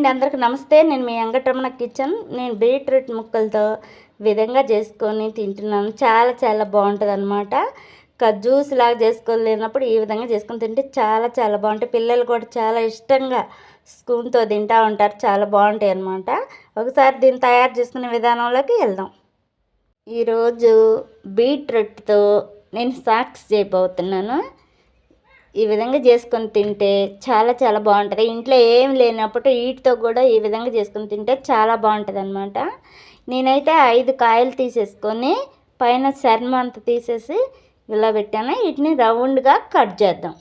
అండి, అందరికి నమస్తే. నేను మీ వెంకటరమణ కిచెన్. నేను బీట్రూట్ ముక్కలతో విధంగా చేసుకొని తింటున్నాను. చాలా చాలా బాగుంటుంది అనమాట. జ్యూస్ లాగా చేసుకోలేనప్పుడు ఈ విధంగా చేసుకొని తింటే చాలా చాలా బాగుంటాయి. పిల్లలు కూడా చాలా ఇష్టంగా స్పూన్తో తింటూ ఉంటారు. చాలా బాగుంటాయి అన్నమాట. ఒకసారి దీన్ని తయారు చేసుకునే విధానంలోకి వెళ్దాం. ఈరోజు బీట్రూట్తో నేను స్నాక్స్ చేయబోతున్నాను. ఈ విధంగా చేసుకొని తింటే చాలా చాలా బాగుంటుంది. ఇంట్లో ఏం లేనప్పుడు వీటితో కూడా ఈ విధంగా చేసుకొని తింటే చాలా బాగుంటుంది అనమాట. నేనైతే 5 కాయలు తీసేసుకొని పైన చర్మం అంతా తీసేసి ఇలా పెట్టాను. వీటిని రౌండ్గా కట్ చేద్దాం.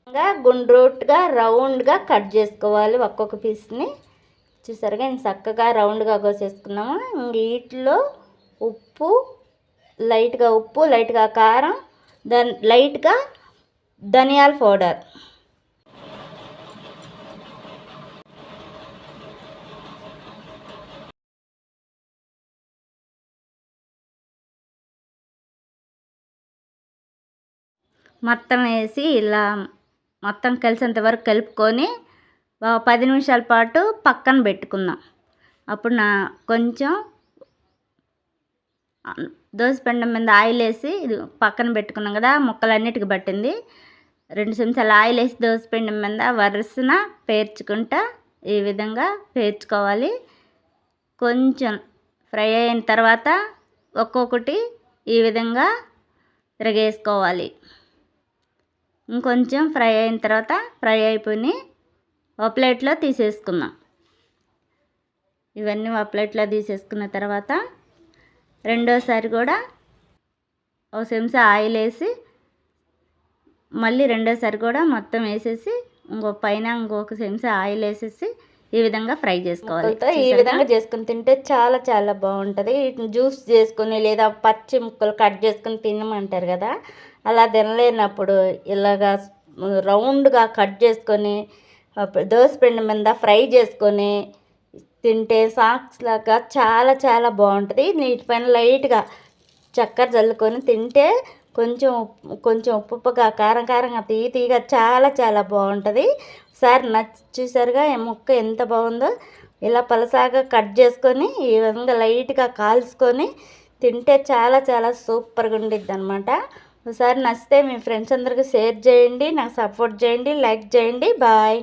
ఇంకా గుండ్రోట్గా రౌండ్గా కట్ చేసుకోవాలి. ఒక్కొక్క పీస్ని చూసారుగా నేను చక్కగా రౌండ్గా కోసేసుకున్నాము. ఇంక వీటిలో ఉప్పు లైట్గా కారం, లైట్గా ధనియాల పౌడర్, మొత్తం వేసి ఇలా మొత్తం కలిసేంత వరకు కలుపుకొని 10 నిమిషాల పాటు పక్కన పెట్టుకుందాం. అప్పుడు కొంచెం దోసపెండం మీద ఆయిల్ వేసి ఇది పక్కన పెట్టుకున్నాం కదా, ముక్కలన్నిటికి పట్టింది. 2 చెంచాలు ఆయిల్ వేసి దోసపెండం మీద వరుసన పేర్చుకుంటా ఈ విధంగా పేర్చుకోవాలి. కొంచెం ఫ్రై అయిన తర్వాత ఒక్కొక్కటి ఈ విధంగా తిరగేసుకోవాలి. ఇంకొంచెం ఫ్రై అయిన తర్వాత ఫ్రై అయిపోయి ఒక ప్లేట్లో తీసేసుకుందాం. ఇవన్నీ ఒక ప్లేట్లో తీసేసుకున్న తర్వాత రెండోసారి కూడా ఒక చెంచా ఆయిల్ వేసి మళ్ళీ రెండోసారి కూడా మొత్తం వేసేసి ఇంకొక చెంచా ఆయిల్ వేసేసి ఈ విధంగా ఫ్రై చేసుకోవాలి. ఈ విధంగా చేసుకుని తింటే చాలా చాలా బాగుంటుంది. జ్యూస్ చేసుకుని లేదా పచ్చి ముక్కలు కట్ చేసుకుని తినమంటారు కదా, అలా తినలేనప్పుడు ఇలాగా రౌండ్గా కట్ చేసుకొని దోసపిండి మీద ఫ్రై చేసుకొని తింటే సాక్స్ లాగా చాలా చాలా బాగుంటుంది. వీటిపైన లైట్గా చక్కెర చల్లుకొని తింటే కొంచెం ఉప్పుగా కారంగా తీయగా చాలా చాలా బాగుంటుంది. ఒకసారి చూసారుగా ఈ ముక్క ఎంత బాగుందో. ఇలా పలసాగా కట్ చేసుకొని ఈ విధంగా లైట్గా కాల్చుకొని తింటే చాలా చాలా సూపర్గా ఉండిద్ది అనమాట. ఒకసారి నచ్చితే మీ ఫ్రెండ్స్ అందరికీ షేర్ చేయండి, నాకు సపోర్ట్ చేయండి, లైక్ చేయండి. బాయ్.